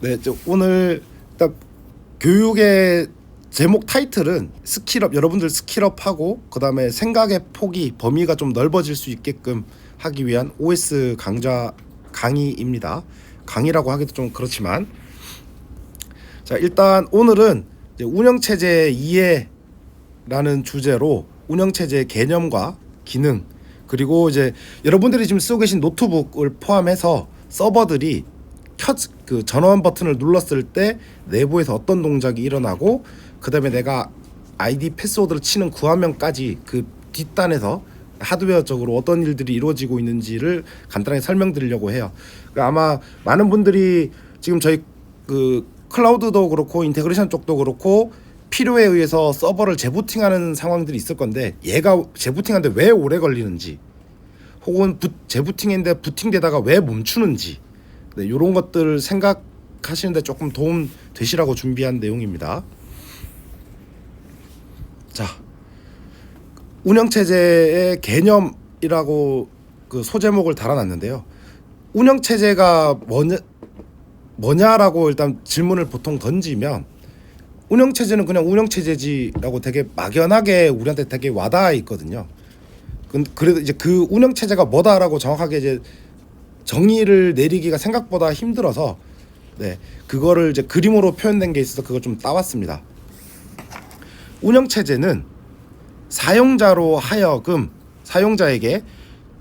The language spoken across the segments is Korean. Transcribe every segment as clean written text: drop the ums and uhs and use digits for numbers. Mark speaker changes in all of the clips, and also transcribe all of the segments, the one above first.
Speaker 1: 네, 오늘 일단 교육의 제목 타이틀은 스킬업, 여러분들 스킬업하고 그 다음에 생각의 폭이 범위가 좀 넓어질 수 있게끔 하기 위한 OS 강의입니다. 강의라고 하기도 좀 그렇지만, 자, 일단 오늘은 이제 운영체제 이해라는 주제로 운영체제의 개념과 기능, 그리고 이제 여러분들이 지금 쓰고 계신 노트북을 포함해서 서버들이 그 전원 버튼을 눌렀을 때 내부에서 어떤 동작이 일어나고, 그 다음에 내가 아이디 패스워드를 치는 그 화면까지 그 뒷단에서 하드웨어적으로 어떤 일들이 이루어지고 있는지를 간단하게 설명드리려고 해요. 그러니까 아마 많은 분들이 지금 저희 그 클라우드도 그렇고 인테그레이션 쪽도 그렇고 필요에 의해서 서버를 재부팅하는 상황들이 있을 건데, 얘가 재부팅하는데 왜 오래 걸리는지, 혹은 재부팅인데 부팅되다가 왜 멈추는지, 네, 이런 것들을 생각하시는데 조금 도움 되시라고 준비한 내용입니다. 자, 운영체제의 개념이라고 그 소제목을 달아놨는데요. 운영체제가 뭐냐라고 일단 질문을 보통 던지면, 운영체제는 그냥 운영체제지라고 되게 막연하게 우리한테 되게 와닿아 있거든요. 그래도 이제 그 운영체제가 뭐다라고 정확하게 이제 정의를 내리기가 생각보다 힘들어서, 네, 그거를 이제 그림으로 표현된 게 있어서 그걸 좀 따왔습니다. 운영체제는 사용자로 하여금 사용자에게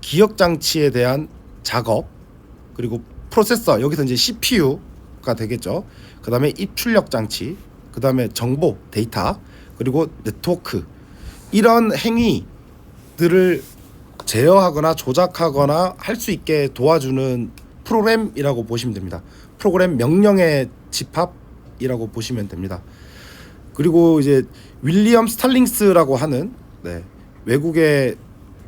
Speaker 1: 기억장치에 대한 작업, 그리고 프로세서, 여기서 이제 CPU가 되겠죠. 그 다음에 입출력 장치, 그 다음에 정보, 데이터, 그리고 네트워크, 이런 행위들을 제어하거나 조작하거나 할 수 있게 도와주는 프로그램이라고 보시면 됩니다. 프로그램 명령의 집합이라고 보시면 됩니다. 그리고 이제 윌리엄 스탈링스라고 하는, 네, 외국의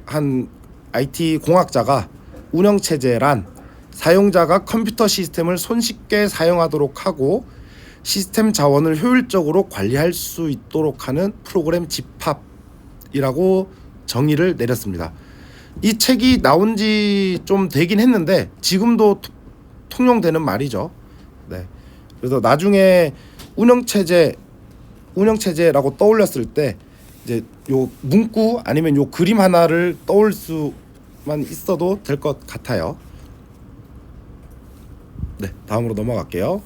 Speaker 1: 한 IT 공학자가 운영체제란 사용자가 컴퓨터 시스템을 손쉽게 사용하도록 하고 시스템 자원을 효율적으로 관리할 수 있도록 하는 프로그램 집합이라고 정의를 내렸습니다. 이 책이 나온 지 좀 되긴 했는데 지금도 통용되는 말이죠. 네. 그래서 나중에 운영체제라고 떠올렸을 때 이제 요 문구 아니면 요 그림 하나를 떠올 수만 있어도 될 것 같아요. 네, 다음으로 넘어갈게요.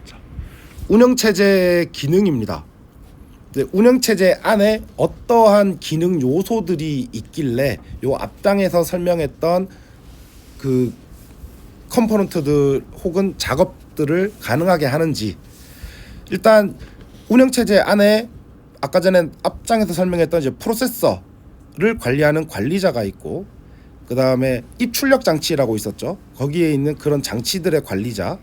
Speaker 1: 자, 운영체제의 기능입니다. 운영체제 안에 어떠한 기능 요소들이 있길래 요 앞장에서 설명했던 그 컴포넌트들 혹은 작업들을 가능하게 하는지, 일단 운영체제 안에 아까 전에 앞장에서 설명했던 이제 프로세서를 관리하는 관리자가 있고, 그 다음에 입출력 장치라고 있었죠. 거기에 있는 그런 장치들의 관리자,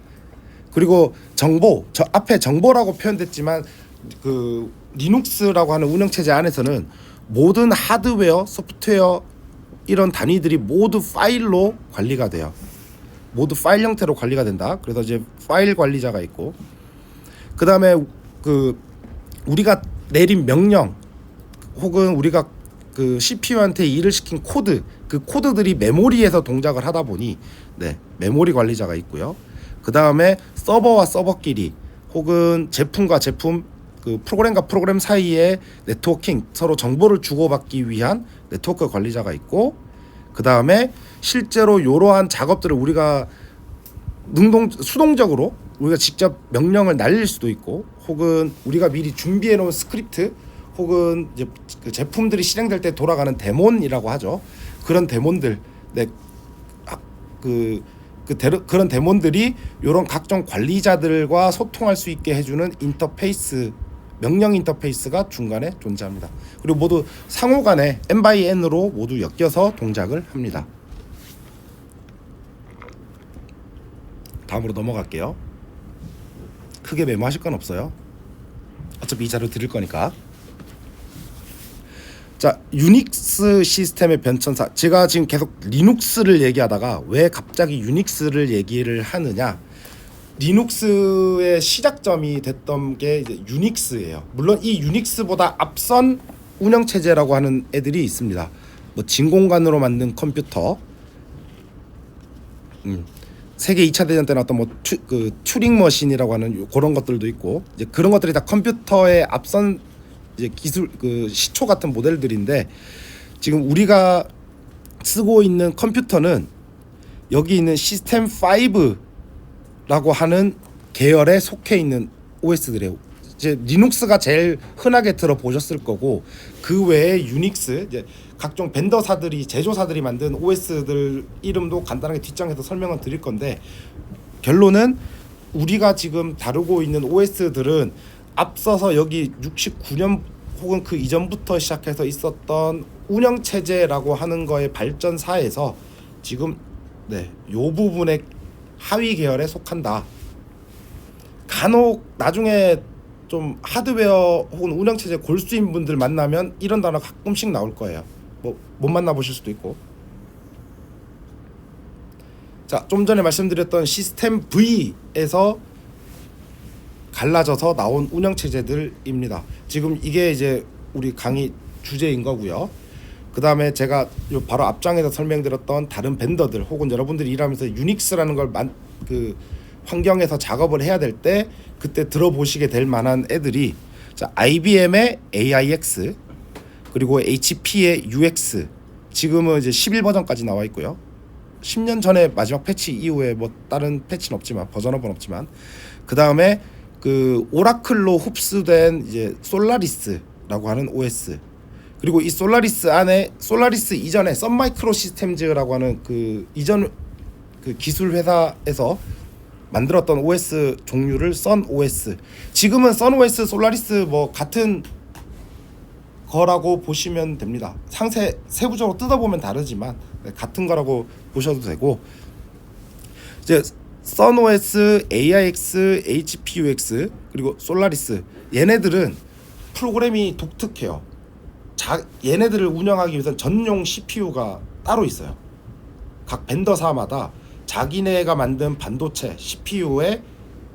Speaker 1: 그리고 정보, 저 앞에 정보라고 표현됐지만 그 리눅스라고 하는 운영체제 안에서는 모든 하드웨어, 소프트웨어 이런 단위들이 모두 파일로 관리가 돼요. 모두 파일 형태로 관리가 된다. 그래서 이제 파일 관리자가 있고, 그 다음에 그 우리가 내린 명령 혹은 우리가 그 CPU한테 일을 시킨 코드, 그 코드들이 메모리에서 동작을 하다 보니, 네, 메모리 관리자가 있고요. 그 다음에 서버와 서버끼리 혹은 제품과 제품, 그 프로그램과 프로그램 사이에 네트워킹, 서로 정보를 주고받기 위한 네트워크 관리자가 있고, 그 다음에 실제로 이러한 작업들을 우리가 수동적으로 우리가 직접 명령을 날릴 수도 있고, 혹은 우리가 미리 준비해 놓은 스크립트 혹은 이제 그 제품들이 실행될 때 돌아가는 데몬이라고 하죠. 그런 데몬들, 네, 그런 데몬들이 이런 각종 관리자들과 소통할 수 있게 해주는 인터페이스, 명령 인터페이스가 중간에 존재합니다. 그리고 모두 상호간에 n by n으로 모두 엮여서 동작을 합니다. 다음으로 넘어갈게요. 크게 메모하실 건 없어요. 어차피 이 자료 드릴 거니까. 자, 유닉스 시스템의 변천사. 제가 지금 계속 리눅스를 얘기하다가 왜 갑자기 유닉스를 얘기를 하느냐, 리눅스의 시작점이 됐던 게 이제 유닉스예요. 물론 이 유닉스보다 앞선 운영체제라고 하는 애들이 있습니다. 뭐 진공관으로 만든 컴퓨터, 세계 2차 대전 때 나왔던 뭐 튜링 머신이라고 하는 그런 것들도 있고, 이제 그런 것들이 다 컴퓨터의 앞선 이제 기술 시초 같은 모델들인데, 지금 우리가 쓰고 있는 컴퓨터는 여기 있는 시스템 5라고 하는 계열에 속해 있는 OS들이에요. 이제 리눅스가 제일 흔하게 들어보셨을 거고, 그 외에 유닉스, 이제 각종 벤더사들이 제조사들이 만든 OS들 이름도 간단하게 뒷장에서 설명을 드릴 건데, 결론은 우리가 지금 다루고 있는 OS들은 앞서서 여기 69년 혹은 그 이전부터 시작해서 있었던 운영체제라고 하는 거의 발전사에서 지금 요 부분의 하위 계열에 속한다. 간혹 나중에 좀 하드웨어 혹은 운영체제 골수인 분들 만나면 이런 단어 가끔씩 나올 거예요. 뭐 못 만나보실 수도 있고. 자, 좀 전에 말씀드렸던 시스템 V에서 갈라져서 나온 운영체제들입니다. 지금 이게 이제 우리 강의 주제인 거고요. 그 다음에 제가 요 바로 앞장에서 설명드렸던 다른 벤더들 혹은 여러분들이 일하면서 유닉스라는 걸 환경에서 작업을 해야 될 때 그때 들어보시게 될 만한 애들이, 자, IBM의 AIX, 그리고 HP의 UX, 지금은 이제 11버전까지 나와 있고요. 10년 전에 마지막 패치 이후에 뭐 다른 패치는 없지만, 버전업은 없지만, 그 다음에 그 오라클로 흡수된 이제 솔라리스라고 하는 OS, 그리고 이 솔라리스 안에 솔라리스 이전에 썬마이크로 시스템즈라고 하는 그 이전 그 기술 회사에서 만들었던 OS 종류를 썬OS, 지금은 썬OS, 솔라리스 뭐 같은 거라고 보시면 됩니다. 상세 세부적으로 뜯어보면 다르지만 같은 거라고 보셔도 되고, 이제 썬OS, AIX, HPUX 그리고 솔라리스, 얘네들은 프로그램이 독특해요. 얘네들을 운영하기 위해서 전용 CPU가 따로 있어요. 각 벤더사마다 자기네가 만든 반도체 CPU에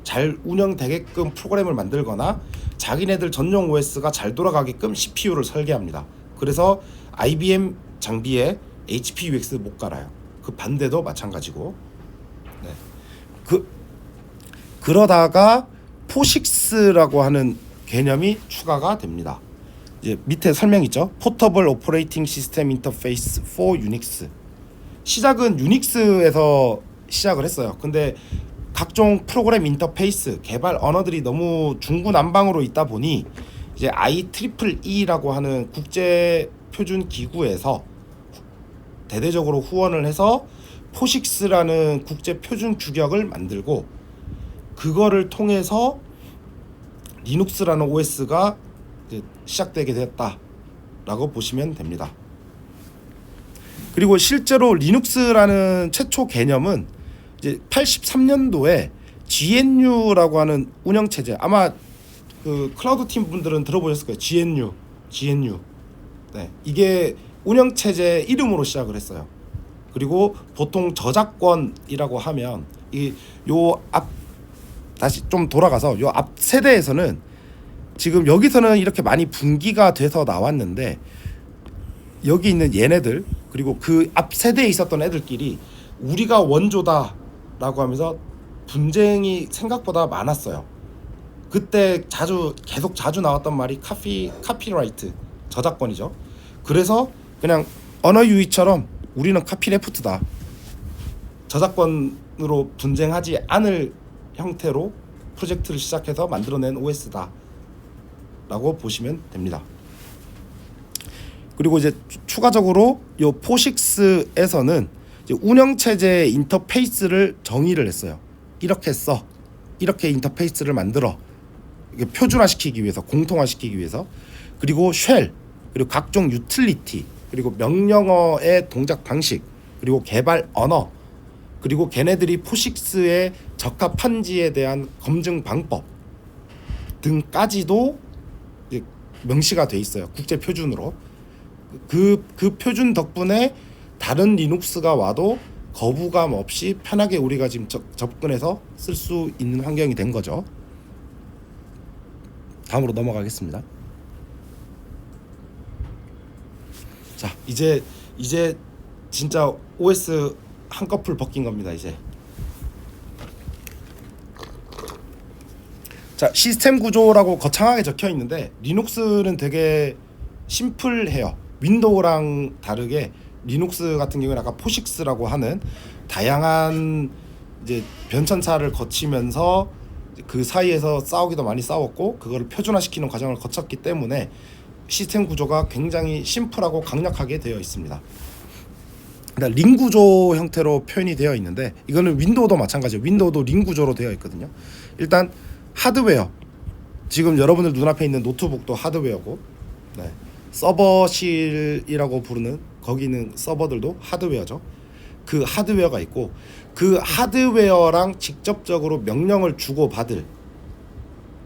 Speaker 1: 잘 운영되게끔 프로그램을 만들거나 자기네들 전용 OS가 잘 돌아가게끔 CPU를 설계합니다. 그래서 IBM 장비에 HPUX 못 갈아요. 그 반대도 마찬가지고. 그러다가 포식스라고 하는 개념이 추가가 됩니다. 이제 밑에 설명 있죠. Portable Operating System Interface for Unix. 시작은 유닉스에서 시작을 했어요. 근데 각종 프로그램 인터페이스 개발 언어들이 너무 중구난방으로 있다 보니 이제 IEEE라고 하는 국제 표준 기구에서 대대적으로 후원을 해서 포식스라는 국제 표준 규격을 만들고, 그거를 통해서 리눅스라는 OS가 이제 시작되게 되었다라고 보시면 됩니다. 그리고 실제로 리눅스라는 최초 개념은 이제 83년도에 GNU라고 하는 운영 체제, 아마 그 클라우드 팀 분들은 들어보셨을 거예요. GNU. 네, 이게 운영 체제 이름으로 시작을 했어요. 그리고 보통 저작권이라고 하면 다시 좀 돌아가서 요 앞 세대에서는 지금 여기서는 이렇게 많이 분기가 돼서 나왔는데, 여기 있는 얘네들 그리고 그 앞 세대에 있었던 애들끼리 우리가 원조다라고 하면서 분쟁이 생각보다 많았어요. 그때 계속 자주 나왔던 말이 카피라이트, 저작권이죠. 그래서 그냥 언어 유희처럼 우리는 카피레프트다, 저작권으로 분쟁하지 않을 형태로 프로젝트를 시작해서 만들어낸 OS다 라고 보시면 됩니다. 그리고 이제 추가적으로 요 포식스에서는 이제 운영체제의 인터페이스를 정의를 했어요. 이렇게 인터페이스를 만들어, 이게 표준화시키기 위해서, 공통화시키기 위해서. 그리고 쉘, 그리고 각종 유틸리티, 그리고 명령어의 동작 방식, 그리고 개발 언어, 그리고 걔네들이 포식스에 적합한지에 대한 검증 방법 등까지도 명시가 돼 있어요. 국제 표준으로. 그 표준 덕분에 다른 리눅스가 와도 거부감 없이 편하게 우리가 지금 접근해서 쓸 수 있는 환경이 된 거죠. 다음으로 넘어가겠습니다. 자, 이제 진짜 OS 한꺼풀 벗긴 겁니다. 이제 자, 시스템 구조라고 거창하게 적혀 있는데 리눅스는 되게 심플해요. 윈도우랑 다르게 리눅스 같은 경우는 아까 포식스라고 하는 다양한 이제 변천사를 거치면서 그 사이에서 싸우기도 많이 싸웠고 그거를 표준화시키는 과정을 거쳤기 때문에 시스템 구조가 굉장히 심플하고 강력하게 되어 있습니다. 그러니까 링 구조 형태로 표현이 되어 있는데 이거는 윈도우도 마찬가지예요. 윈도우도 링 구조로 되어 있거든요. 일단 하드웨어, 지금 여러분들 눈앞에 있는 노트북도 하드웨어고, 네. 서버실이라고 부르는 거기는 서버들도 하드웨어죠. 그 하드웨어가 있고 그 하드웨어랑 직접적으로 명령을 주고받을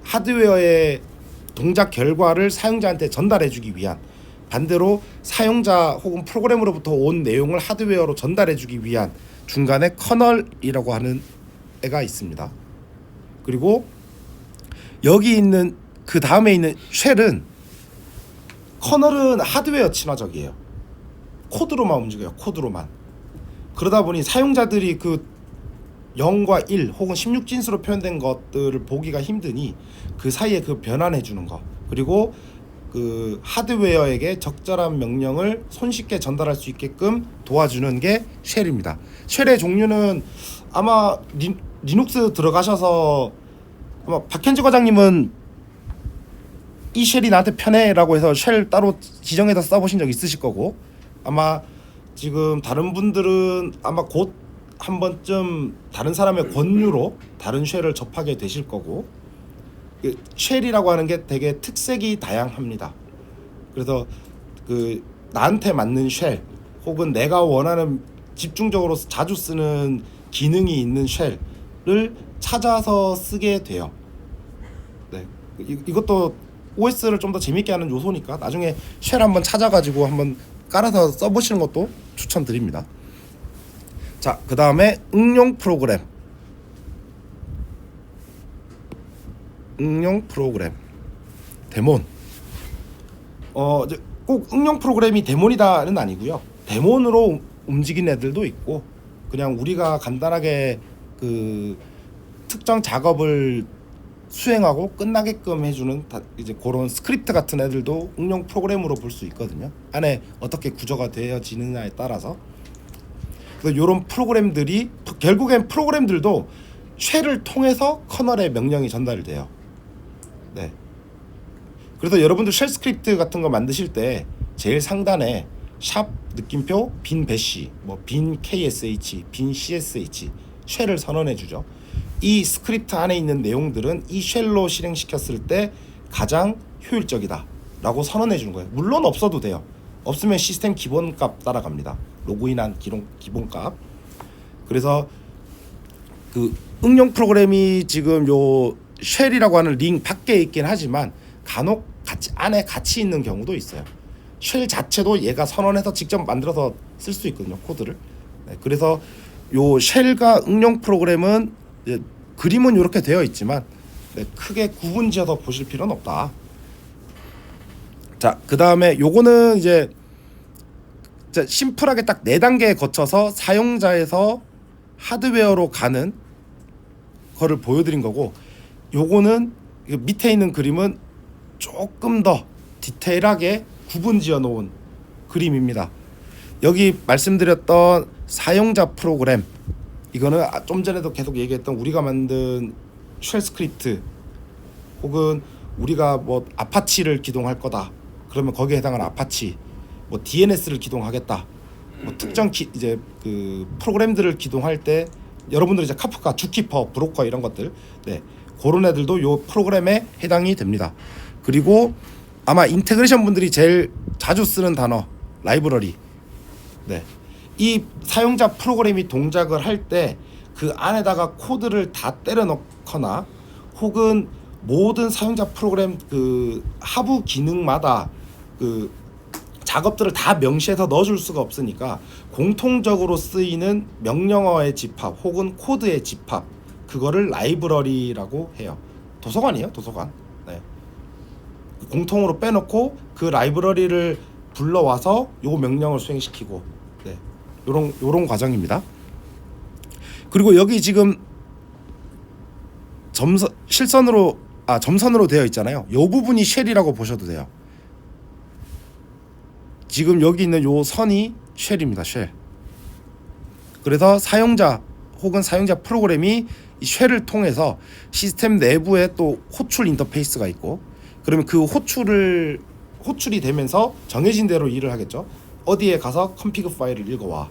Speaker 1: 하드웨어의 동작 결과를 사용자한테 전달해주기 위한, 반대로 사용자 혹은 프로그램으로부터 온 내용을 하드웨어로 전달해주기 위한 중간에 커널이라고 하는 애가 있습니다. 그리고 여기 있는 그 다음에 있는 쉘은, 커널은 하드웨어 친화적이에요. 코드로만 움직여요. 코드로만. 그러다 보니 사용자들이 그 0과 1 혹은 16진수로 표현된 것들을 보기가 힘드니 그 사이에 그 변환해 주는 거, 그리고 그 하드웨어에게 적절한 명령을 손쉽게 전달할 수 있게끔 도와주는 게 쉘입니다. 쉘의 종류는 아마 리눅스 들어가셔서 아마 박현지 과장님은 이 쉘이 나한테 편해라고 해서 쉘 따로 지정해서 써보신 적 있으실 거고, 아마 지금 다른 분들은 아마 곧 한 번쯤 다른 사람의 권유로 다른 쉘을 접하게 되실 거고, 쉘이라고 하는 게 되게 특색이 다양합니다. 그래서 그 나한테 맞는 쉘 혹은 내가 원하는 집중적으로 자주 쓰는 기능이 있는 쉘을 찾아서 쓰게 돼요. 네, 이것도 OS를 좀 더 재밌게 하는 요소니까 나중에 쉘 한번 찾아가지고 한번 깔아서 써보시는 것도 추천드립니다. 자, 그 다음에 응용 프로그램. 응용 프로그램 데몬. 이제 꼭 응용 프로그램이 데몬이다는 아니고요. 데몬으로 움직이는 애들도 있고, 그냥 우리가 간단하게 그 특정 작업을 수행하고 끝나게끔 해주는 이제 그런 스크립트 같은 애들도 응용 프로그램으로 볼 수 있거든요. 안에 어떻게 구조가 되어지느냐에 따라서. 그래서 이런 프로그램들이 결국엔 프로그램들도 쉘을 통해서 커널의 명령이 전달돼요. 네. 그래서 여러분들 쉘 스크립트 같은 거 만드실 때 제일 상단에 샵 느낌표 빈 배시, 뭐 빈 KSH, 빈 CSH 쉘을 선언해 주죠. 이 스크립트 안에 있는 내용들은 이 쉘로 실행시켰을 때 가장 효율적이다 라고 선언해 주는 거예요. 물론 없어도 돼요. 없으면 시스템 기본값 따라갑니다. 로그인한 기본값. 그래서 그 응용 프로그램이 지금 요 쉘이라고 하는 링 밖에 있긴 하지만 간혹 안에 같이 있는 경우도 있어요. 쉘 자체도 얘가 선언해서 직접 만들어서 쓸 수 있거든요, 코드를. 네, 그래서 요 쉘과 응용 프로그램은 그림은 이렇게 되어 있지만 크게 구분지어서 보실 필요는 없다. 자, 그 다음에 요거는 이제 심플하게 딱 4단계에 거쳐서 사용자에서 하드웨어로 가는 거를 보여드린 거고, 요거는 밑에 있는 그림은 조금 더 디테일하게 구분지어 놓은 그림입니다. 여기 말씀드렸던 사용자 프로그램, 이거는 좀 전에도 계속 얘기했던 우리가 만든 쉘 스크립트, 혹은 우리가 뭐 아파치를 기동할 거다 그러면 거기에 해당하는 아파치, 뭐 DNS를 기동하겠다, 뭐 특정 이제 그 프로그램들을 기동할 때 여러분들 이제 카프카, 주키퍼, 브로커 이런 것들, 네, 그런 애들도 요 프로그램에 해당이 됩니다. 그리고 아마 인테그레이션 분들이 제일 자주 쓰는 단어 라이브러리. 네, 이 사용자 프로그램이 동작을 할 때 그 안에다가 코드를 다 때려 넣거나 혹은 모든 사용자 프로그램 그 하부 기능마다 그 작업들을 다 명시해서 넣어줄 수가 없으니까 공통적으로 쓰이는 명령어의 집합 혹은 코드의 집합, 그거를 라이브러리라고 해요. 도서관이에요, 도서관. 네. 공통으로 빼놓고 그 라이브러리를 불러와서 요 명령을 수행시키고, 네, 요런 과정입니다. 그리고 여기 지금 실선으로 점선으로 되어 있잖아요. 요 부분이 쉘이라고 보셔도 돼요. 지금 여기 있는 요 선이 쉘입니다. 쉘. 그래서 사용자 혹은 사용자 프로그램이 이 쉘을 통해서 시스템 내부에 또 호출 인터페이스가 있고, 그러면 그 호출이 되면서 정해진 대로 일을 하겠죠. 어디에 가서 컨피그 파일을 읽어와,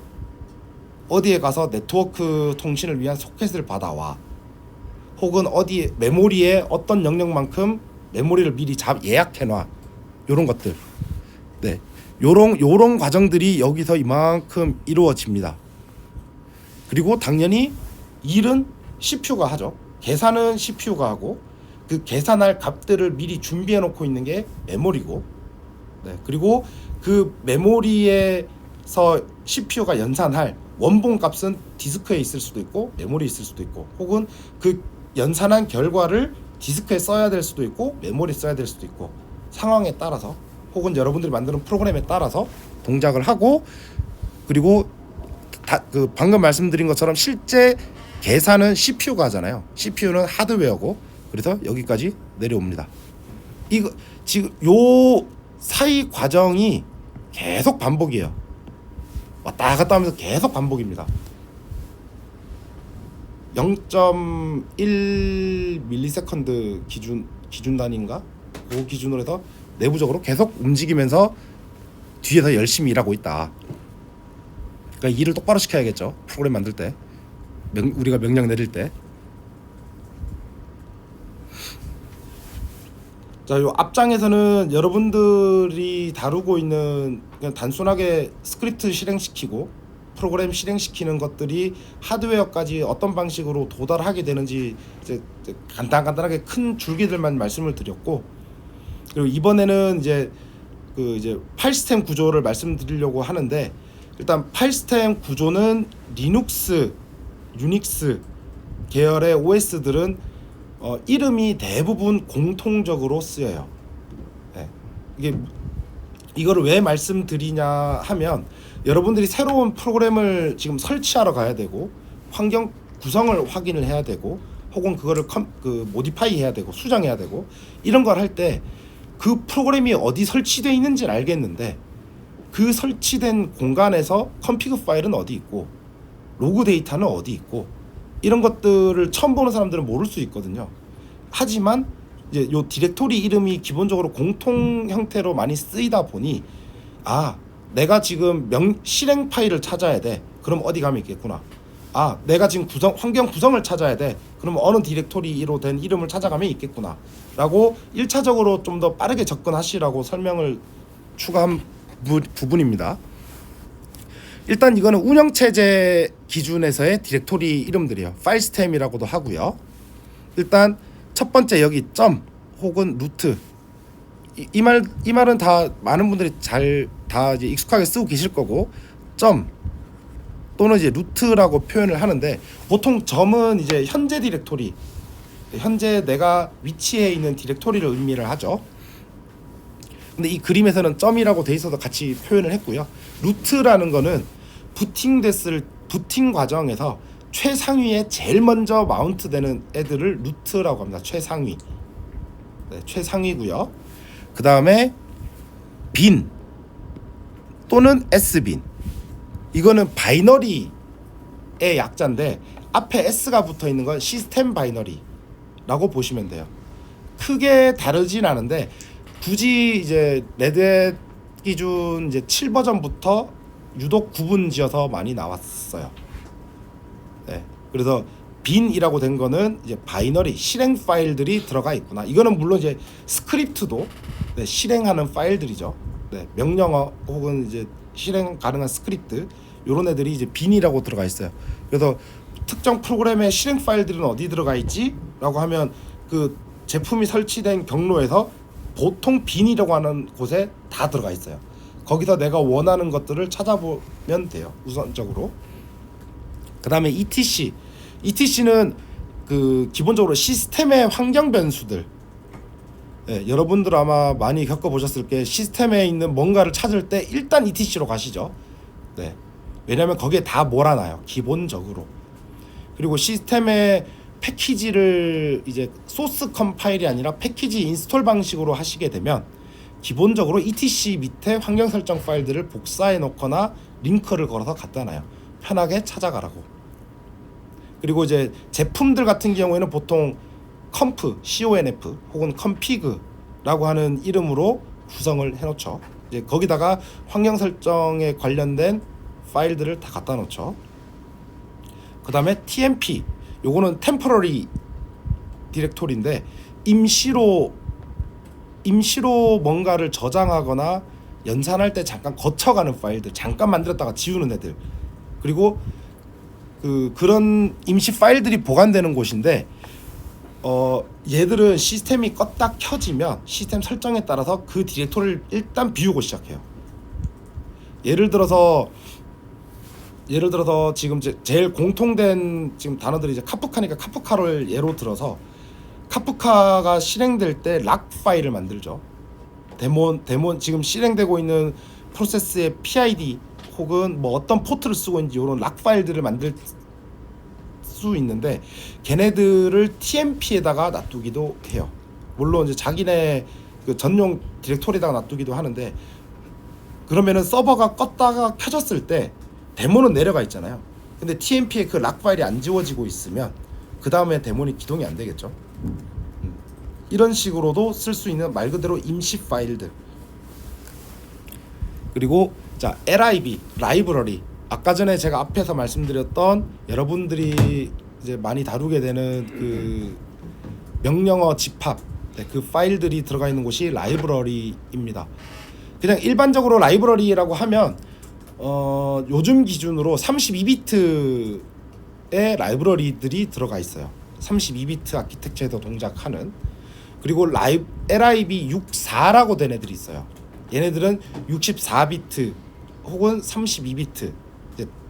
Speaker 1: 어디에 가서 네트워크 통신을 위한 소켓을 받아와, 혹은 어디 메모리에 어떤 영역만큼 메모리를 미리 예약해놔, 요런 것들. 네, 요런 과정들이 여기서 이만큼 이루어집니다. 그리고 당연히 일은 CPU가 하죠. 계산은 CPU가 하고, 그 계산할 값들을 미리 준비해 놓고 있는 게 메모리고, 네, 그리고 그 메모리에서 CPU가 연산할 원본 값은 디스크에 있을 수도 있고 메모리에 있을 수도 있고, 혹은 그 연산한 결과를 디스크에 써야 될 수도 있고 메모리에 써야 될 수도 있고, 상황에 따라서 혹은 여러분들이 만드는 프로그램에 따라서 동작을 하고, 그리고 그 방금 말씀드린 것처럼 실제 계산은 CPU가 하잖아요. CPU는 하드웨어고, 그래서 여기까지 내려옵니다. 이거 지금 요 사이 과정이 계속 반복이에요. 왔다 갔다 하면서 계속 반복입니다. 0.1 밀리세컨드 기준 단위인가? 그 기준으로 해서 내부적으로 계속 움직이면서 뒤에서 열심히 일하고 있다. 그러니까 일을 똑바로 시켜야겠죠. 프로그램 만들 때, 우리가 명령 내릴 때. 자, 요 앞장에서는 여러분들이 다루고 있는 그냥 단순하게 스크립트 실행시키고 프로그램 실행시키는 것들이 하드웨어까지 어떤 방식으로 도달하게 되는지 이제 간단하게 큰 줄기들만 말씀을 드렸고, 그리고 이번에는 이제 파일 시스템 구조를 말씀드리려고 하는데, 일단 파일 시스템 구조는 리눅스, 유닉스 계열의 OS들은 이름이 대부분 공통적으로 쓰여요. 네. 이거를 왜 말씀드리냐 하면, 여러분들이 새로운 프로그램을 지금 설치하러 가야 되고, 환경 구성을 확인을 해야 되고, 혹은 그거를 모디파이 해야 되고 수정해야 되고, 이런 걸 할 때 그 프로그램이 어디 설치되어 있는지는 알겠는데, 그 설치된 공간에서 컨피그 파일은 어디 있고 로그 데이터는 어디 있고, 이런 것들을 처음 보는 사람들은 모를 수 있거든요. 하지만 이제 요 디렉토리 이름이 기본적으로 공통 형태로 많이 쓰이다 보니, 내가 지금 실행 파일을 찾아야 돼. 그럼 어디 가면 있겠구나. 내가 지금 환경 구성을 찾아야 돼. 그럼 어느 디렉토리로 된 이름을 찾아가면 있겠구나. 라고 1차적으로 좀 더 빠르게 접근하시라고 설명을 추가한 부분입니다. 일단 이거는 운영체제 기준에서의 디렉토리 이름들이에요. 파일 시스템이라고도 하고요. 일단 첫 번째 여기 점 혹은 루트, 이 말은 다 많은 분들이 다 이제 익숙하게 쓰고 계실 거고, 점 또는 이제 루트라고 표현을 하는데, 보통 점은 이제 현재 디렉토리, 현재 내가 위치해 있는 디렉토리를 의미를 하죠. 근데 이 그림에서는 점이라고 돼 있어서 같이 표현을 했고요. 루트라는 거는 부팅 과정에서 최상위에 제일 먼저 마운트 되는 애들을 루트라고 합니다. 최상위. 네, 최상위고요. 그 다음에 빈 또는 S빈, 이거는 바이너리의 약자인데 앞에 S가 붙어 있는 건 시스템 바이너리라고 보시면 돼요. 크게 다르진 않은데, 굳이 이제 레드햇 기준 이제 7버전부터 유독 구분지어서 많이 나왔어요. 네, 그래서 빈이라고 된 거는 이제 바이너리 실행 파일들이 들어가 있구나. 이거는 물론 이제 스크립트도 실행하는 파일들이죠. 명령어 혹은 이제 실행 가능한 스크립트, 요런 애들이 이제 빈이라고 들어가 있어요. 그래서 특정 프로그램의 실행 파일들은 어디 들어가 있지? 라고 하면 그 제품이 설치된 경로에서 보통 빈이라고 하는 곳에 다 들어가 있어요. 거기서 내가 원하는 것들을 찾아보면 돼요, 우선적으로. 그 다음에 ETC는 그 기본적으로 시스템의 환경 변수들, 여러분들 아마 많이 겪어보셨을 게, 시스템에 있는 뭔가를 찾을 때 일단 ETC로 가시죠. 왜냐하면 거기에 다 몰아놔요, 기본적으로. 그리고 시스템에 패키지를 이제 소스 컴파일이 아니라 패키지 인스톨 방식으로 하시게 되면 기본적으로 etc 밑에 환경 설정 파일들을 복사해 놓거나 링크를 걸어서 갖다 놔요. 편하게 찾아가라고. 그리고 이제 제품들 같은 경우에는 보통 conf 혹은 config라고 하는 이름으로 구성을 해 놓죠. 이제 거기다가 환경 설정에 관련된 파일들을 다 갖다 놓죠. 그 다음에 tmp, 요거는 temporary 디렉토리인데 임시로 뭔가를 저장하거나 연산할 때 잠깐 거쳐가는 파일들, 잠깐 만들었다가 지우는 애들, 그리고 그런 임시 파일들이 보관되는 곳인데 얘들은 시스템이 껐다 켜지면 시스템 설정에 따라서 그 디렉토리를 일단 비우고 시작해요. 예를 들어서 지금 제일 공통된 지금 단어들이 이제 카프카니까 카프카를 예로 들어서 카프카가 실행될 때 락 파일을 만들죠. 데몬 지금 실행되고 있는 프로세스의 PID 혹은 뭐 어떤 포트를 쓰고 있는지 이런 락 파일들을 만들 수 있는데 걔네들을 TMP에다가 놔두기도 해요. 물론 이제 자기네 그 전용 디렉토리에다가 놔두기도 하는데 그러면은 서버가 껐다가 켜졌을 때 데몬은 내려가 있잖아요. 근데 TMP에 그 락 파일이 안 지워지고 있으면 그 다음에 데몬이 기동이 안 되겠죠. 이런 식으로도 쓸 수 있는 말 그대로 임시 파일들. 그리고 자 lib 라이브러리, 아까 전에 제가 앞에서 말씀드렸던 여러분들이 이제 많이 다루게 되는 그 명령어 집합, 그 파일들이 들어가 있는 곳이 라이브러리입니다. 그냥 일반적으로 라이브러리라고 하면 요즘 기준으로 32비트의 라이브러리들이 들어가 있어요. 32비트 아키텍처에서 동작하는. 그리고 lib 64라고 된 애들이 있어요. 얘네들은 64비트 혹은 32비트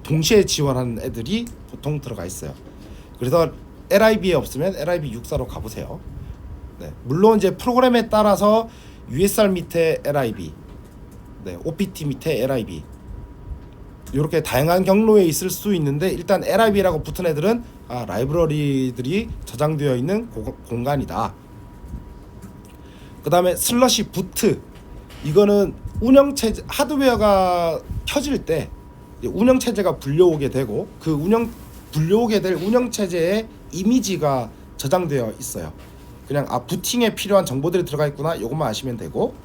Speaker 1: 동시에 지원하는 애들이 보통 들어가 있어요. 그래서 lib에 없으면 lib 64로 가보세요. 네, 물론 이제 프로그램에 따라서 usr 밑에 lib, opt 밑에 lib 이렇게 다양한 경로에 있을 수 있는데 일단 lib라고 붙은 애들은 라이브러리들이 저장되어 있는 공간이다. 그 다음에 슬러시 부트, 이거는 운영체제, 하드웨어가 켜질 때 운영체제가 불려오게 되고 그 불려오게 될 운영체제의 이미지가 저장되어 있어요. 그냥 부팅에 필요한 정보들이 들어가 있구나, 이것만 아시면 되고,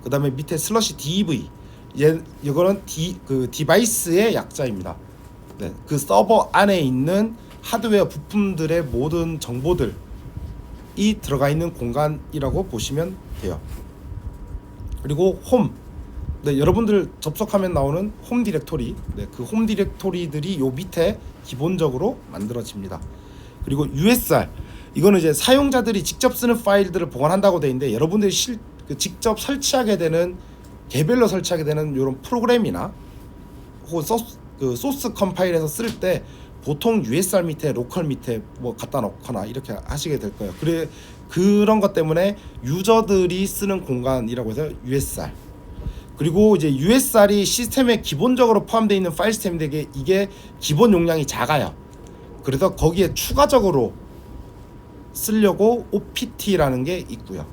Speaker 1: 그 다음에 밑에 슬러시 dev, 이거는 그 디바이스의 약자입니다. 네, 그 서버 안에 있는 하드웨어 부품들의 모든 정보들이 들어가 있는 공간이라고 보시면 돼요. 그리고 홈, 여러분들 접속하면 나오는 홈 디렉토리, 그 홈 디렉토리들이 요 밑에 기본적으로 만들어집니다. 그리고 USR, 이거는 이제 사용자들이 직접 쓰는 파일들을 보관한다고 되어 있는데 여러분들이 직접 설치하게 되는, 개별로 설치하게 되는 이런 프로그램이나 혹은 소스 컴파일에서 쓸 때 보통 USR 밑에 로컬 밑에 뭐 갖다 놓거나 이렇게 하시게 될 거예요. 그런 것 때문에 유저들이 쓰는 공간이라고 해서 USR. 그리고 이제 USR이 시스템에 기본적으로 포함되어 있는 파일 시스템인데 이게 기본 용량이 작아요. 그래서 거기에 추가적으로 쓰려고 OPT라는 게 있고요.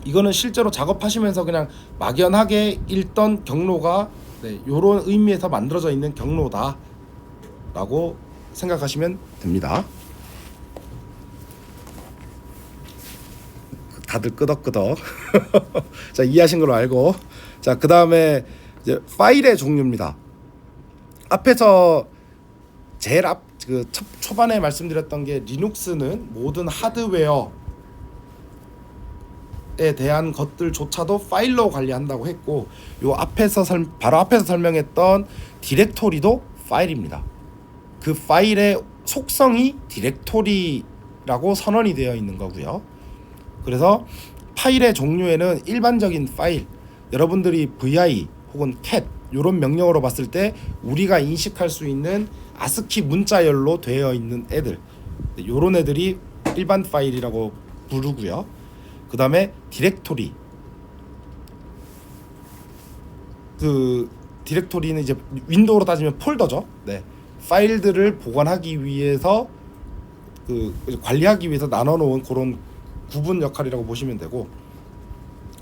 Speaker 1: 이거는 실제로 작업하시면서 그냥 막연하게 읽던 경로가 이런 의미에서 만들어져 있는 경로다 라고 생각하시면 됩니다. 다들 끄덕끄덕. 자, 이해하신 걸로 알고, 자, 그 다음에 이제 파일의 종류입니다. 앞에서 제일 초반에 말씀드렸던 게 리눅스는 모든 하드웨어에 대한 것들조차도 파일로 관리한다고 했고, 바로 앞에서 설명했던 디렉토리도 파일입니다. 그 파일의 속성이 디렉토리라고 선언이 되어 있는 거고요. 그래서 파일의 종류에는 일반적인 파일, 여러분들이 vi 혹은 cat 이런 명령어로 봤을 때 우리가 인식할 수 있는 아스키 문자열로 되어 있는 애들, 이런 애들이 일반 파일이라고 부르고요. 그 다음에 디렉토리, 그 디렉토리는 이제 윈도우로 따지면 폴더죠. 파일들을 보관하기 위해서 관리하기 위해서 나눠놓은 그런 구분 역할이라고 보시면 되고,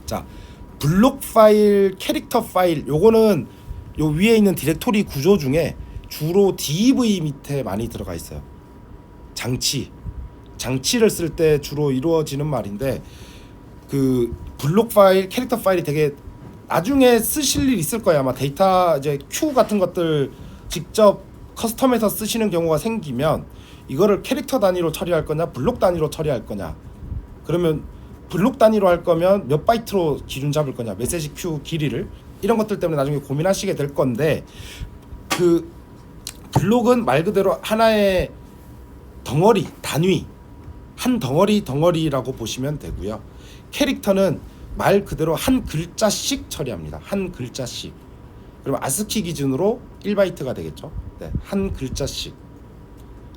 Speaker 1: 자, 블록 파일, 캐릭터 파일, 요거는 요 위에 있는 디렉토리 구조 중에 주로 div 밑에 많이 들어가 있어요. 장치를 쓸 때 주로 이루어지는 말인데, 그 블록 파일, 캐릭터 파일이 되게 나중에 쓰실 일 있을 거예요. 아마 데이터 이제 큐 같은 것들 직접 커스텀해서 쓰시는 경우가 생기면 이거를 캐릭터 단위로 처리할 거냐, 블록 단위로 처리할 거냐. 그러면 블록 단위로 할 거면 몇 바이트로 기준 잡을 거냐, 메시지 큐 길이를, 이런 것들 때문에 나중에 고민하시게 될 건데, 그 블록은 말 그대로 하나의 덩어리, 단위, 한 덩어리라고 보시면 되고요. 캐릭터는 말 그대로 한 글자씩 처리합니다. 한 글자씩. 그럼 아스키 기준으로 1바이트가 되겠죠. 네, 한 글자씩.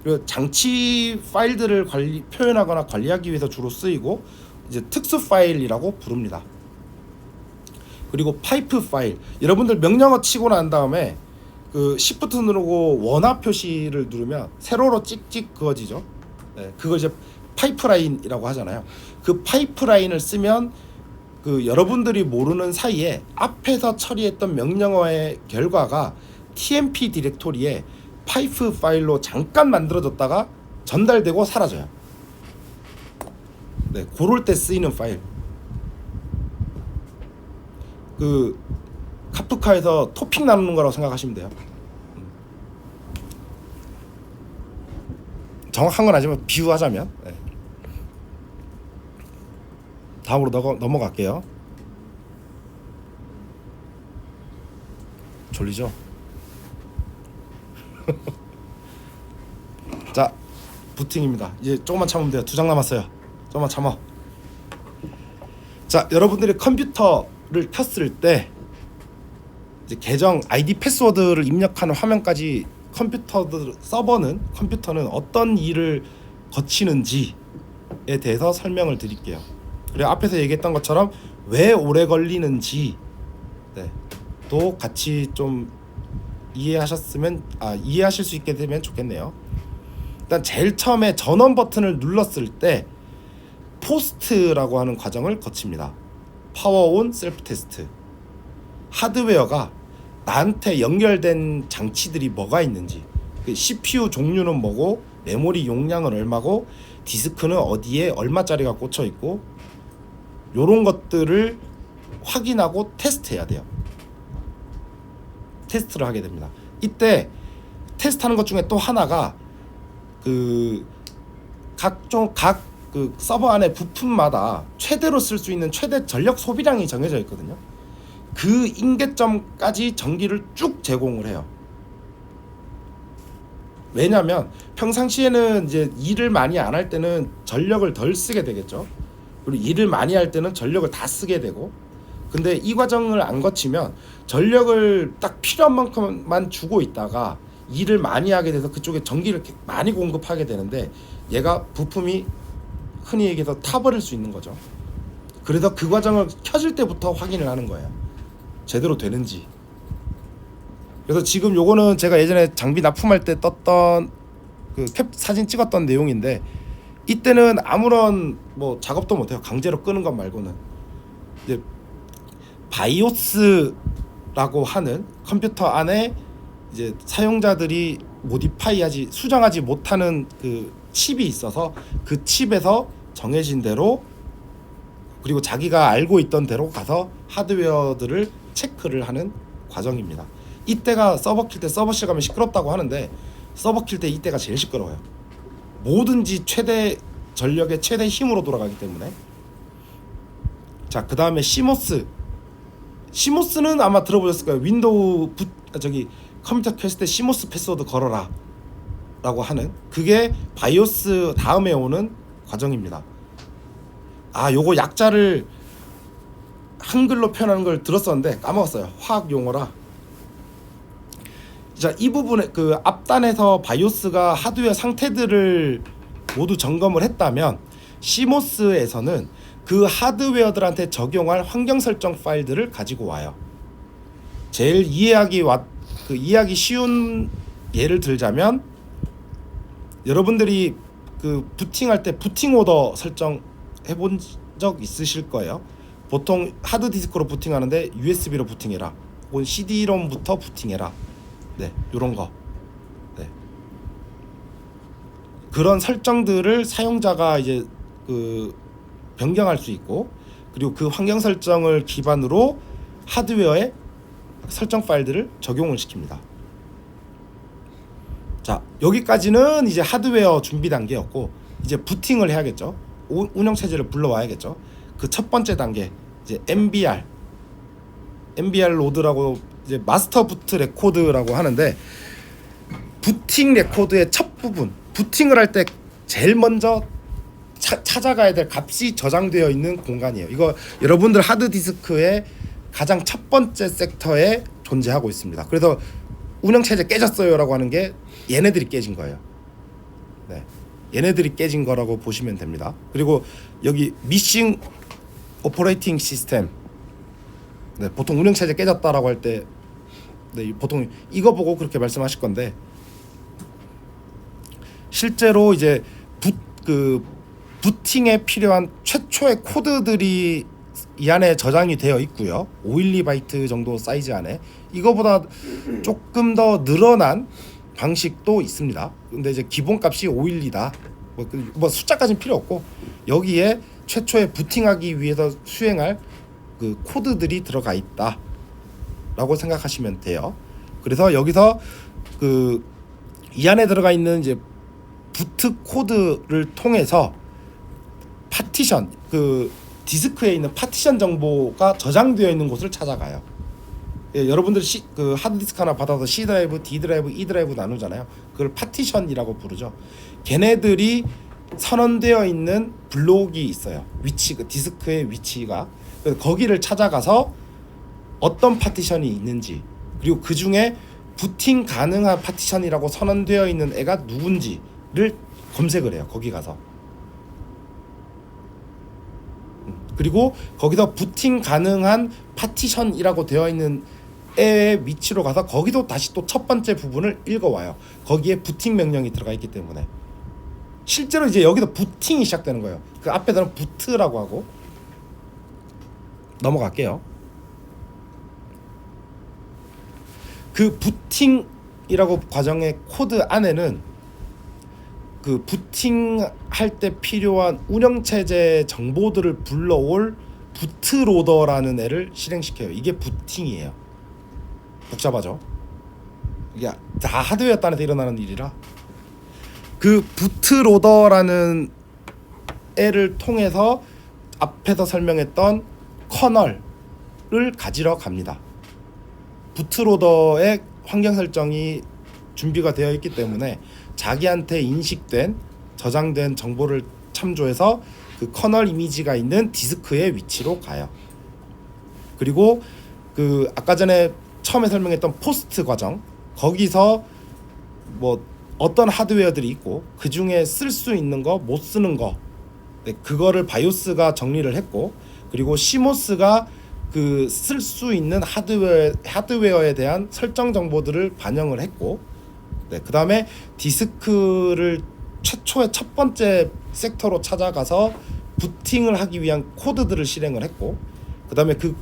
Speaker 1: 그리고 장치 파일들을 표현하거나 관리하기 위해서 주로 쓰이고, 이제 특수 파일이라고 부릅니다. 그리고 파이프 파일. 여러분들 명령어 치고 난 다음에 그 Shift 누르고 원화 표시를 누르면 세로로 찍찍 그어지죠. 네, 그걸 이제 파이프라인이라고 하잖아요. 그 파이프라인을 쓰면 그 여러분들이 모르는 사이에 앞에서 처리했던 명령어의 결과가 tmp 디렉토리에 파이프 파일로 잠깐 만들어졌다가 전달되고 사라져요. 네, 그럴 때 쓰이는 파일. 그 카프카에서 토픽 나누는 거라고 생각하시면 돼요. 정확한 건 아니지만 비유하자면. 네. 다음으로 넘어갈게요. 졸리죠? 자, 부팅입니다. 이제 조금만 참으면 돼요. 2장 남았어요. 조금만 참아. 자, 여러분들이 컴퓨터를 켰을 때 이제 계정 아이디 패스워드를 입력하는 화면까지 컴퓨터는 어떤 일을 거치는지에 대해서 설명을 드릴게요. 그리고 앞에서 얘기했던 것처럼 왜 오래 걸리는지, 네, 또 같이 좀 이해하실 수 있게 되면 좋겠네요. 일단 제일 처음에 전원 버튼을 눌렀을 때 포스트라고 하는 과정을 거칩니다. 파워 온 셀프 테스트. 하드웨어가 나한테 연결된 장치들이 뭐가 있는지, 그 CPU 종류는 뭐고, 메모리 용량은 얼마고, 디스크는 어디에 얼마짜리가 꽂혀 있고, 요런 것들을 확인하고 테스트해야 돼요. 테스트를 하게 됩니다. 이때 테스트하는 것 중에 또 하나가 그 각 그 서버 안에 부품마다 최대로 쓸 수 있는 최대 전력 소비량이 정해져 있거든요. 그 인계점까지 전기를 쭉 제공을 해요. 왜냐면 평상시에는 이제 일을 많이 안 할 때는 전력을 덜 쓰게 되겠죠. 그리고 일을 많이 할 때는 전력을 다 쓰게 되고, 근데 이 과정을 안 거치면 전력을 딱 필요한 만큼만 주고 있다가 일을 많이 하게 돼서 그쪽에 전기를 많이 공급하게 되는데, 얘가 부품이 흔히 얘기해서 타버릴 수 있는 거죠. 그래서 그 과정을 켜질 때부터 확인을 하는 거예요. 제대로 되는지. 그래서 지금 요거는 제가 예전에 장비 납품할 때 떴던 그 사진 찍었던 내용인데, 이때는 아무런 뭐 작업도 못해요. 강제로 끄는 것 말고는. 이제 바이오스라고 하는 컴퓨터 안에 이제 사용자들이 수정하지 못하는 그 칩이 있어서 그 칩에서 정해진 대로, 그리고 자기가 알고 있던 대로 가서 하드웨어들을 체크를 하는 과정입니다. 이때가 서버 킬 때, 서버실 가면 시끄럽다고 하는데 서버 킬 때 이때가 제일 시끄러워요. 뭐든지 최대 전력의 최대 힘으로 돌아가기 때문에. 자, 그 다음에 시모스는 아마 들어보셨을 거예요. 컴퓨터 켰을 때 시모스 패스워드 걸어라 라고 하는, 그게 바이오스 다음에 오는 과정입니다. 요거 약자를 한글로 표현하는 걸 들었었는데 까먹었어요. 화학 용어라. 자, 이 부분에 그 앞단에서 바이오스가 하드웨어 상태들을 모두 점검을 했다면, 시모스에서는 그 하드웨어들한테 적용할 환경 설정 파일들을 가지고 와요. 제일 이해하기 쉬운 예를 들자면, 여러분들이 그 부팅할 때 부팅 오더 설정 해본 적 있으실 거예요. 보통 하드 디스크로 부팅하는데 USB로 부팅해라, 혹은 CD-ROM부터 부팅해라, 네, 요런 거. 네. 그런 설정들을 사용자가 이제 그 변경할 수 있고, 그리고 그 환경 설정을 기반으로 하드웨어에 설정 파일들을 적용을 시킵니다. 자, 여기까지는 이제 하드웨어 준비 단계였고, 이제 부팅을 해야겠죠. 운영 체제를 불러와야겠죠. 그 첫 번째 단계, 이제 MBR 로드라고, 이제 마스터 부트 레코드라고 하는데, 부팅 레코드의 첫 부분, 부팅을 할 때 제일 먼저 찾아가야 될 값이 저장되어 있는 공간이에요. 이거 여러분들 하드 디스크의 가장 첫 번째 섹터에 존재하고 있습니다. 그래서 운영 체제 깨졌어요라고 하는 게 얘네들이 깨진 거예요. 네, 얘네들이 깨진 거라고 보시면 됩니다. 그리고 여기 미싱 오퍼레이팅 시스템, 네, 보통 운영 체제 깨졌다라고 할 때, 네, 보통 이거 보고 그렇게 말씀하실 건데, 실제로 이제 부팅에 필요한 최초의 코드들이 이 안에 저장이 되어 있고요. 512바이트 정도 사이즈 안에, 이거보다 조금 더 늘어난 방식도 있습니다. 근데 이제 기본값이 512다. 뭐 숫자까지는 필요 없고, 여기에 최초에 부팅하기 위해서 수행할 그 코드들이 들어가 있다라고 생각하시면 돼요. 그래서 여기서 그 이 안에 들어가 있는 이제 부트 코드를 통해서 파티션, 그 디스크에 있는 파티션 정보가 저장되어 있는 곳을 찾아가요. 예, 여러분들 그 하드디스크 하나 받아서 C 드라이브, D 드라이브, E 드라이브 나누잖아요. 그걸 파티션이라고 부르죠. 걔네들이 선언되어 있는 블록이 있어요. 위치, 그 디스크의 위치가. 그래서 거기를 찾아가서 어떤 파티션이 있는지, 그리고 그 중에 부팅 가능한 파티션이라고 선언되어 있는 애가 누군지를 검색을 해요. 거기 가서. 그리고 거기서 부팅 가능한 파티션이라고 되어 있는 애의 위치로 가서 거기도 다시 또 첫 번째 부분을 읽어와요. 거기에 부팅 명령이 들어가 있기 때문에 실제로 이제 여기서 부팅이 시작되는 거예요. 그 앞에서는 부트라고 하고. 넘어갈게요. 그 부팅이라고 과정의 코드 안에는 그 부팅할 때 필요한 운영체제 정보들을 불러올 부트로더라는 애를 실행시켜요. 이게 부팅이에요. 복잡하죠? 이게 다 하드웨어 단에서 일어나는 일이라. 그 부트로더라는 애를 통해서 앞에서 설명했던 커널을 가지러 갑니다. 부트로더의 환경 설정이 준비가 되어 있기 때문에 자기한테 인식된, 저장된 정보를 참조해서 그 커널 이미지가 있는 디스크의 위치로 가요. 그리고 그 아까 전에 처음에 설명했던 포스트 과정, 거기서 뭐 어떤 하드웨어들이 있고 그 중에 쓸 수 있는 거, 못 쓰는 거, 네, 그거를 바이오스가 정리를 했고, 그리고 시모스가 그 쓸 수 있는 하드웨어에 대한 설정 정보들을 반영을 했고, 네, 그 다음에 디스크를 최초의 첫 번째 섹터로 찾아가서 부팅을 하기 위한 코드들을 실행을 했고, 그 다음에 그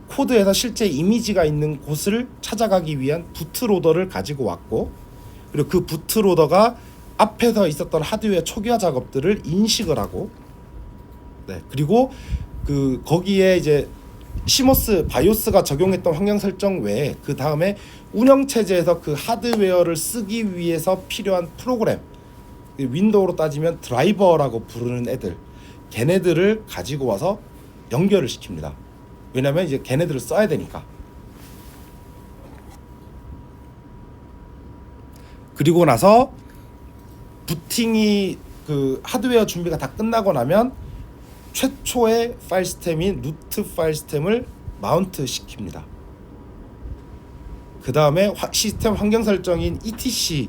Speaker 1: 코드에서 실제 이미지가 있는 곳을 찾아가기 위한 부트로더를 가지고 왔고, 그리고 그 부트로더가 앞에서 있었던 하드웨어 초기화 작업들을 인식을 하고, 네, 그리고 그 거기에 이제 시모스 바이오스가 적용했던 환경 설정 외에 그 다음에 운영 체제에서 그 하드웨어를 쓰기 위해서 필요한 프로그램, 윈도우로 따지면 드라이버라고 부르는 애들, 걔네들을 가지고 와서 연결을 시킵니다. 왜냐면 이제 걔네들을 써야 되니까. 그리고 나서 부팅이 그 하드웨어 준비가 다 끝나고 나면 최초의 파일 시스템인 루트 파일 시스템을 마운트 시킵니다. 그 다음에 시스템 환경 설정인 ETC에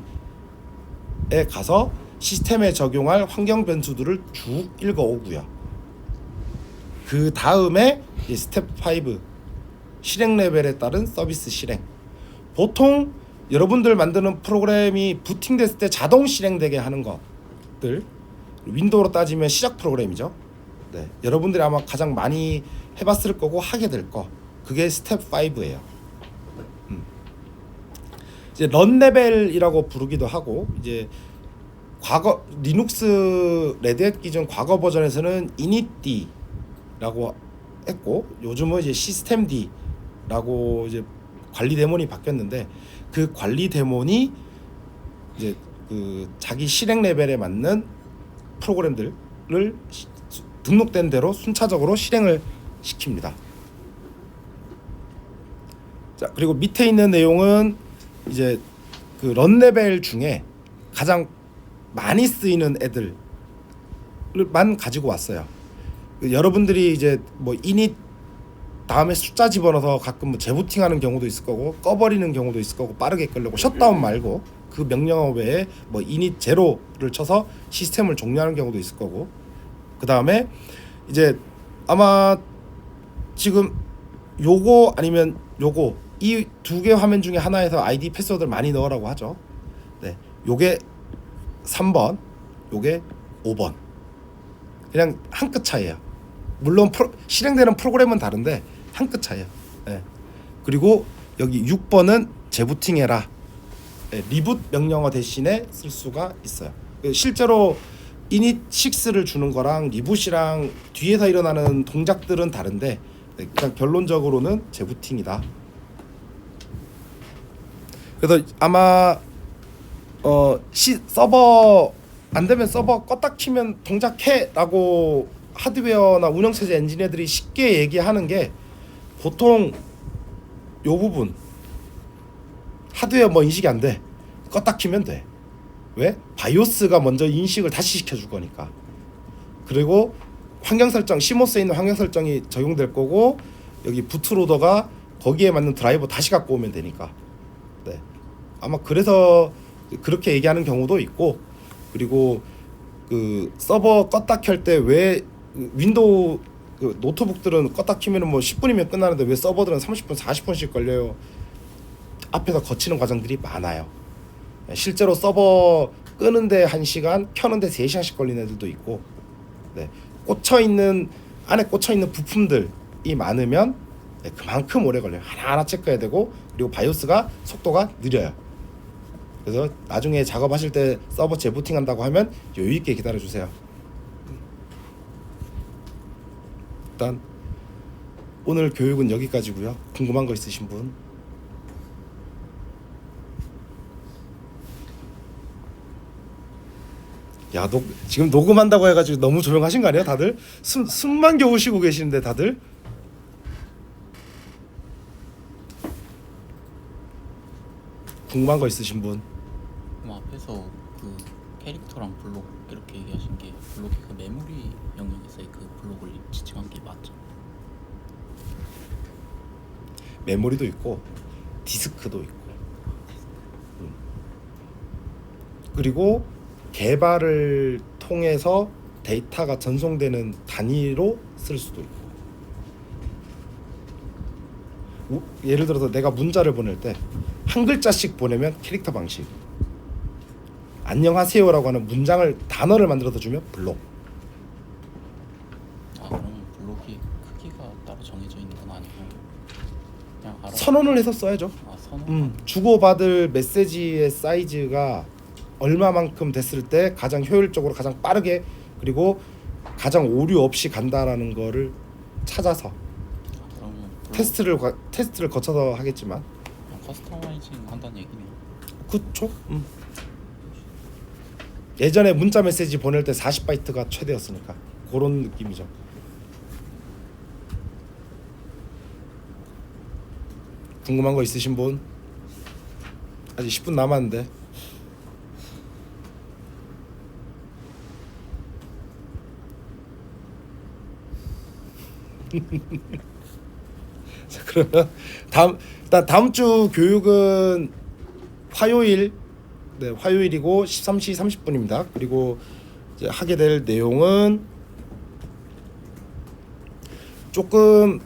Speaker 1: 가서 시스템에 적용할 환경 변수들을 쭉 읽어오고요. 그 다음에 스텝 5 실행 레벨에 따른 서비스 실행. 보통 여러분들 만드는 프로그램이 부팅됐을 때 자동 실행되게 하는 것들, 윈도우로 따지면 시작 프로그램이죠. 네, 여러분들이 아마 가장 많이 해봤을 거고 하게 될 거. 그게 스텝 5예요. 이제 런 레벨이라고 부르기도 하고 이제 과거 리눅스 레드햇 기존 과거 버전에서는 initd라고 했고 요즘은 이제 systemd라고 이제 관리 데몬이 바뀌었는데 그 관리 데몬이 이제 그 자기 실행 레벨에 맞는 프로그램들을 등록된 대로 순차적으로 실행을 시킵니다. 자, 그리고 밑에 있는 내용은 이제 그 런 레벨 중에 가장 많이 쓰이는 애들만 가지고 왔어요. 여러분들이 이제 뭐 init 다음에 숫자 집어넣어서 가끔 뭐 재부팅하는 경우도 있을 거고 꺼버리는 경우도 있을 거고 빠르게 끌려고 셧다운 말고 그 명령 외에 뭐 init 제로를 쳐서 시스템을 종료하는 경우도 있을 거고 그 다음에 이제 아마 지금 요거 아니면 요거 이 두 개 화면 중에 하나에서 아이디 패스워드를 많이 넣으라고 하죠. 네, 요게 3번, 요게 5번. 그냥 한 끗 차이예요. 물론 실행되는 프로그램은 다른데 한 끗 차이예요. 네. 그리고 여기 6번은 재부팅해라. 네, 리붓 명령어 대신에 쓸 수가 있어요. 실제로 init 6를 주는 거랑 리붓이랑 뒤에서 일어나는 동작들은 다른데 그냥 결론적으로는 재부팅이다. 그래서 아마 서버 안 되면 서버 껐다 키면 동작해라고 하드웨어나 운영체제 엔지니어들이 쉽게 얘기하는 게 보통 요 부분 하드웨어 뭐 인식이 안 돼. 껐다 키면 돼. 왜? 바이오스가 먼저 인식을 다시 시켜줄 거니까. 그리고 환경 설정, 시모스에 있는 환경 설정이 적용될 거고 여기 부트로더가 거기에 맞는 드라이버 다시 갖고 오면 되니까. 네. 아마 그래서 그렇게 얘기하는 경우도 있고 그리고 그 서버 껐다 켤 때 왜 윈도우 그 노트북들은 껐다 키면은 뭐 10분이면 끝나는데 왜 서버들은 30분, 40분씩 걸려요. 앞에서 거치는 과정들이 많아요. 실제로 서버 끄는데 1시간, 켜는데 3시간씩 걸리는 애들도 있고 네. 안에 꽂혀 있는 부품들이 많으면 네, 그만큼 오래 걸려요. 하나하나 체크해야 되고 그리고 바이오스가 속도가 느려요. 그래서 나중에 작업하실 때 서버 재부팅 한다고 하면 여유 있게 기다려 주세요. 일단 오늘 교육은 여기까지고요. 궁금한 거 있으신 분? 야, 지금 녹음한다고 해가지고 너무 조용하신 거 아니에요, 다들? 숨만 겨우 쉬고 계시는데 다들? 궁금한 거 있으신 분?
Speaker 2: 그럼 앞에서 그 캐릭터랑 블록 이렇게 얘기하신 게 블록이 그 메모리 영역에서의 그 블록을 지칭한 게 맞죠?
Speaker 1: 메모리도 있고 디스크도 있고 그리고 개발을 통해서 데이터가 전송되는 단위로 쓸 수도 있고 예를 들어서 내가 문자를 보낼 때 한 글자씩 보내면 캐릭터 방식 안녕하세요라고 하는 문장을 단어를 만들어서 주면 블록.
Speaker 2: 아 그러면 블록이 크기가 따로 정해져 있는 건 아니고 그냥 알아.
Speaker 1: 선언을 해서 써야죠.
Speaker 2: 아 선언.
Speaker 1: 주고받을 메시지의 사이즈가 얼마만큼 됐을 때 가장 효율적으로 가장 빠르게 그리고 가장 오류 없이 간다라는 거를 찾아서
Speaker 2: 아, 그러면
Speaker 1: 테스트를 거쳐서 하겠지만
Speaker 2: 그냥 커스터마이징 한다는 얘기네요.
Speaker 1: 그쵸? 예전에 문자 메시지 보낼 때 40바이트가 최대였으니까 그런 느낌이죠. 궁금한 거 있으신 분? 아직 10분 남았는데. 자, 그러면 일단 다음 주 교육은 화요일, 네, 화요일이고 13시 30분입니다. 그리고 이제 하게 될 내용은 조금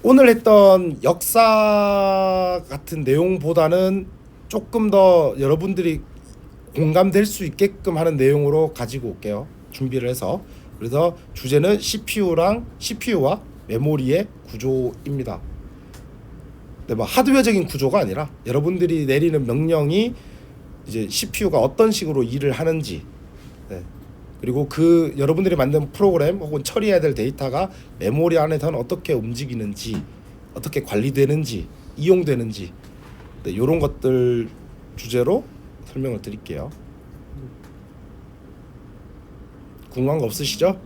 Speaker 1: 오늘 했던 역사 같은 내용보다는 조금 더 여러분들이 공감될 수 있게끔 하는 내용으로 가지고 올게요. 준비를 해서. 그래서 주제는 CPU와 메모리의 구조입니다. 네, 뭐 하드웨어적인 구조가 아니라 여러분들이 내리는 명령이 이제 CPU가 어떤 식으로 일을 하는지, 네. 그리고 그 여러분들이 만든 프로그램 혹은 처리해야 될 데이터가 메모리 안에서는 어떻게 움직이는지, 어떻게 관리되는지, 이용되는지, 네, 이런 것들 주제로 설명을 드릴게요. 궁금한 거 없으시죠?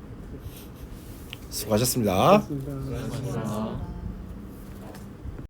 Speaker 1: 수고하셨습니다.
Speaker 3: 고맙습니다.
Speaker 2: 수고하셨습니다.